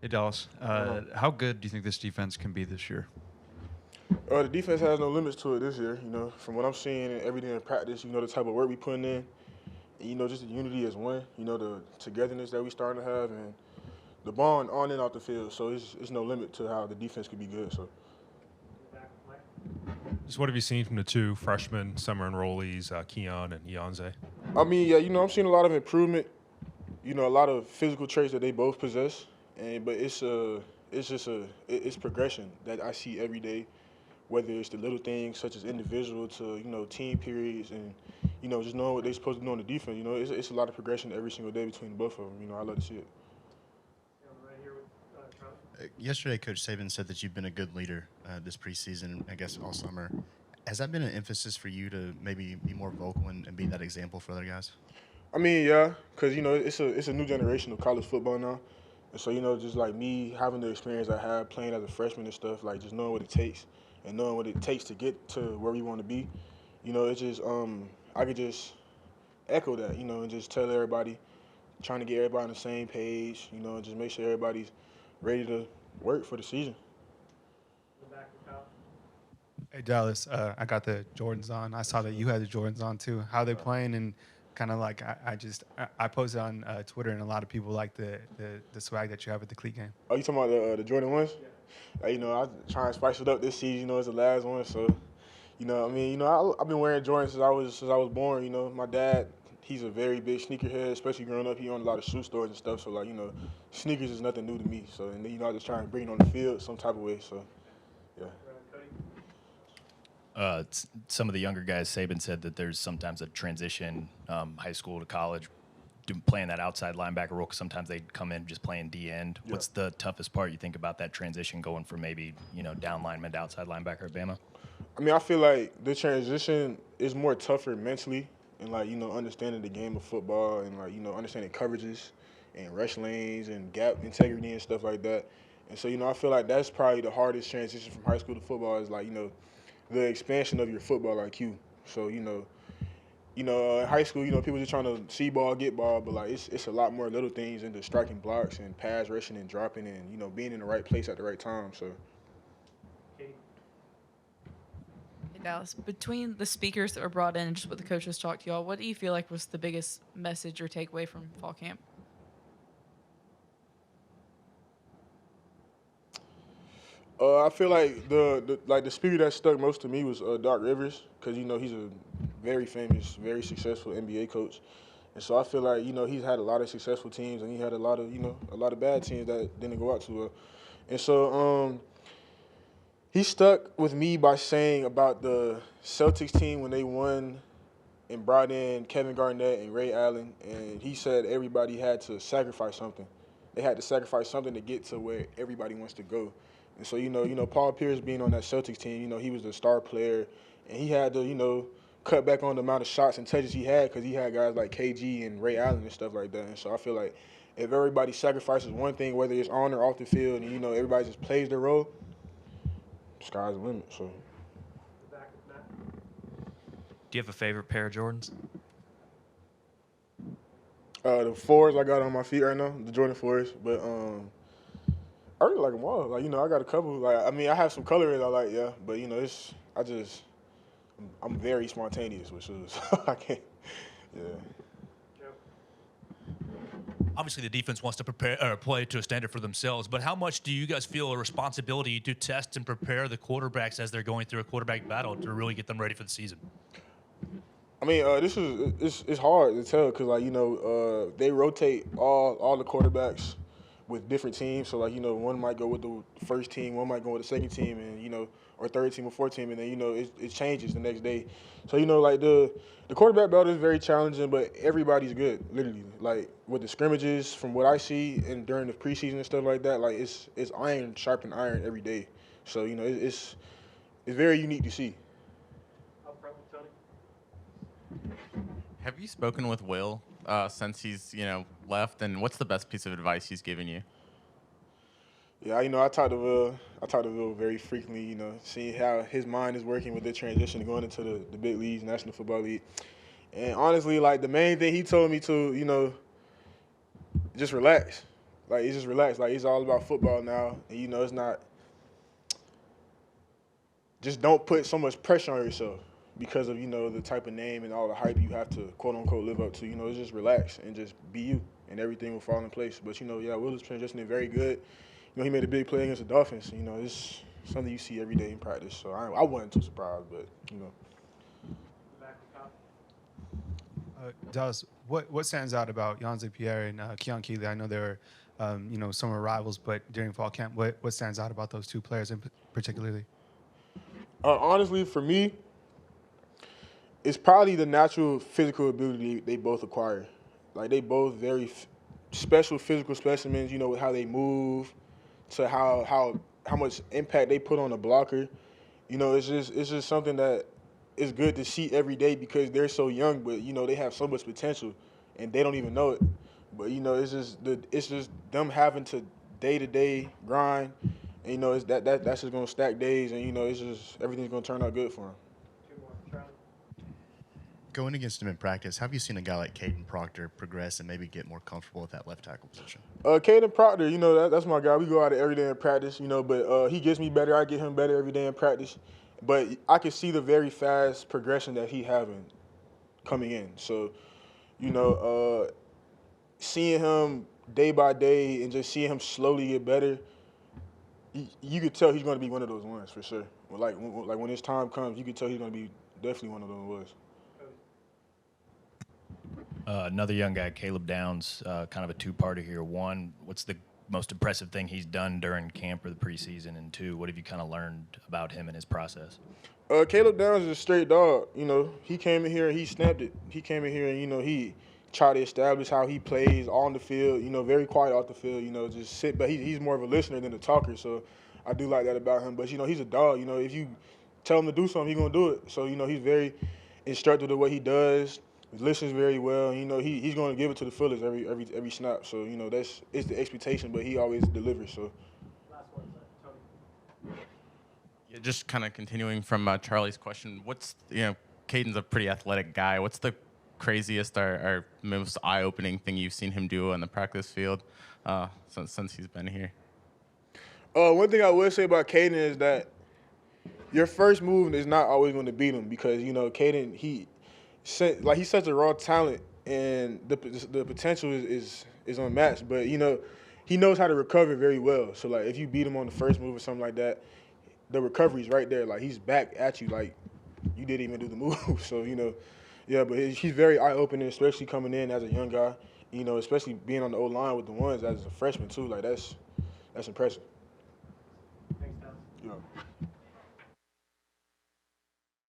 Hey, Dallas. How good do you think this defense can be this year? The defense has no limits to it this year. From what I'm seeing and everything in practice, the type of work we putting in, and, just the unity as one. The togetherness that we starting to have, and the bond on and off the field. So it's no limit to how the defense could be good. So Just what have you seen from the two freshmen, summer enrollees, Keon and Ionze? I mean, yeah, I'm seeing a lot of improvement. A lot of physical traits that they both possess, but it's progression that I see every day. Whether it's the little things such as individual to team periods and just knowing what they're supposed to do on the defense. It's a lot of progression every single day between both of them. I love to see it. Yesterday, Coach Saban said that you've been a good leader this preseason, I guess all summer. Has that been an emphasis for you to maybe be more vocal and be that example for other guys? I mean, yeah, because it's a new generation of college football now, and so just like me having the experience I had playing as a freshman and stuff, like just knowing what it takes and knowing what it takes to get to where we want to be. It's just I could just echo that, and just tell everybody, trying to get everybody on the same page, and just make sure everybody's ready to work for the season. Hey Dallas, I got the Jordans on. I saw that you had the Jordans on too. How they playing and kind of like I posted on Twitter and a lot of people like the swag that you have at the cleat game. Oh, you talking about the Jordan ones? I try and spice it up this season. It's the last one, so I mean, I've been wearing Jordans since I was born. My dad, he's a very big sneakerhead, especially growing up. He owned a lot of shoe stores and stuff, so like sneakers is nothing new to me. So and then, I just try and bring it on the field some type of way. So yeah. Some of the younger guys, Saban said that there's sometimes a transition, high school to college, playing that outside linebacker role. Because sometimes they come in just playing D end. Yeah. What's the toughest part you think about that transition going from maybe down lineman to outside linebacker at Bama? I mean, I feel like the transition is more tougher mentally and like, understanding the game of football and like, understanding coverages and rush lanes and gap integrity and stuff like that. And so, I feel like that's probably the hardest transition from high school to football is like, the expansion of your football IQ. So, in high school, people just trying to see ball, get ball, but like it's a lot more little things into striking blocks and pass rushing and dropping and, being in the right place at the right time. So Hey Dallas, between the speakers that were brought in and just what the coaches talked to y'all, what do you feel like was the biggest message or takeaway from fall camp? I feel like the speaker that stuck most to me was Doc Rivers because he's a very famous, very successful NBA coach, and so I feel like he's had a lot of successful teams and he had a lot of a lot of bad teams that didn't go out too well, and so he stuck with me by saying about the Celtics team when they won and brought in Kevin Garnett and Ray Allen, and he said everybody had to sacrifice something. They had to sacrifice something to get to where everybody wants to go. And so, Paul Pierce being on that Celtics team, he was the star player, and he had to, cut back on the amount of shots and touches he had because he had guys like KG and Ray Allen and stuff like that. And so I feel like if everybody sacrifices one thing, whether it's on or off the field, and everybody just plays their role, sky's the limit. So. Do you have a favorite pair of Jordans? The fours I got on my feet right now, the Jordan fours, but I really like them all. Like I got a couple. Like I mean, I have some colorways I like, yeah, but I'm very spontaneous with shoes. I can't, yeah. Obviously, the defense wants to prepare or play to a standard for themselves, but how much do you guys feel a responsibility to test and prepare the quarterbacks as they're going through a quarterback battle to really get them ready for the season? I mean, it's hard to tell because they rotate all the quarterbacks with different teams. So one might go with the first team, one might go with the second team, and or third team or fourth team, and then it changes the next day. So the quarterback battle is very challenging, but everybody's good, literally. Like with the scrimmages, from what I see, and during the preseason and stuff like that, like it's iron sharpen iron every day. So it's very unique to see. Have you spoken with Will since he's left, and what's the best piece of advice he's given you? Yeah, I talk to Will. I talk to Will very frequently. Seeing how his mind is working with the transition going into the big leagues, National Football League. And honestly, like the main thing he told me to, just relax. Like, he's just relaxed. Like, it's all about football now. And, you know, it's not – just don't put so much pressure on yourself because of, you know, the type of name and all the hype you have to, quote-unquote, live up to. You know, it's just relax and just be you, and everything will fall in place. But, you know, yeah, Will is transitioning very good. You know, he made a big play against the Dolphins. You know, it's something you see every day in practice. So I wasn't too surprised, but, you know. Dallas, what stands out about Yanze Pierre and Keon Keeley? I know they were, you know, summer rivals, but during fall camp, what stands out about those two players in particularly? Honestly, for me, it's probably the natural physical ability they both acquire. Like, they both very special physical specimens, you know, with how they move, to how much impact they put on a blocker. You know, it's just something that is good to see every day because they're so young, but, you know, they have so much potential and they don't even know it. But, you know, it's just them having to day-to-day grind, and, you know, that's just gonna stack days, and, you know, it's just everything's gonna turn out good for them. Going against him in practice, have you seen a guy like Caden Proctor progress and maybe get more comfortable with that left tackle position? Caden Proctor, you know, that's my guy. We go out every day in practice, you know, but he gets me better. I get him better every day in practice. But I can see the very fast progression that he having coming in. So, you know, seeing him day by day and just seeing him slowly get better, you could tell he's going to be one of those ones for sure. Like when his time comes, you could tell he's going to be definitely one of those ones. Another young guy, Caleb Downs, kind of a two-parter here. One, what's the most impressive thing he's done during camp or the preseason? And two, what have you kind of learned about him and his process? Caleb Downs is a straight dog. You know, he came in here and he snapped it. He came in here and, you know, he tried to establish how he plays on the field, you know, very quiet off the field, you know, just sit. But he's more of a listener than a talker, so I do like that about him. But, you know, he's a dog. You know, if you tell him to do something, he's going to do it. So, you know, he's very instructive of what he does. He listens very well. And, you know, he's going to give it to the fullest every snap. So, you know, it's the expectation, but he always delivers. So. Yeah, just kind of continuing from Charlie's question, Caden's a pretty athletic guy. What's the craziest or most eye-opening thing you've seen him do on the practice field since he's been here? One thing I would say about Caden is that your first move is not always going to beat him because, you know, Caden, he's such a raw talent and the potential is unmatched. But, you know, he knows how to recover very well. So, like, if you beat him on the first move or something like that, the recovery's right there. Like, he's back at you like you didn't even do the move. So, you know, yeah, but he's very eye-opening, especially coming in as a young guy. You know, especially being on the O-line with the ones as a freshman, too. Like, that's impressive. Thanks, Tom. Yeah.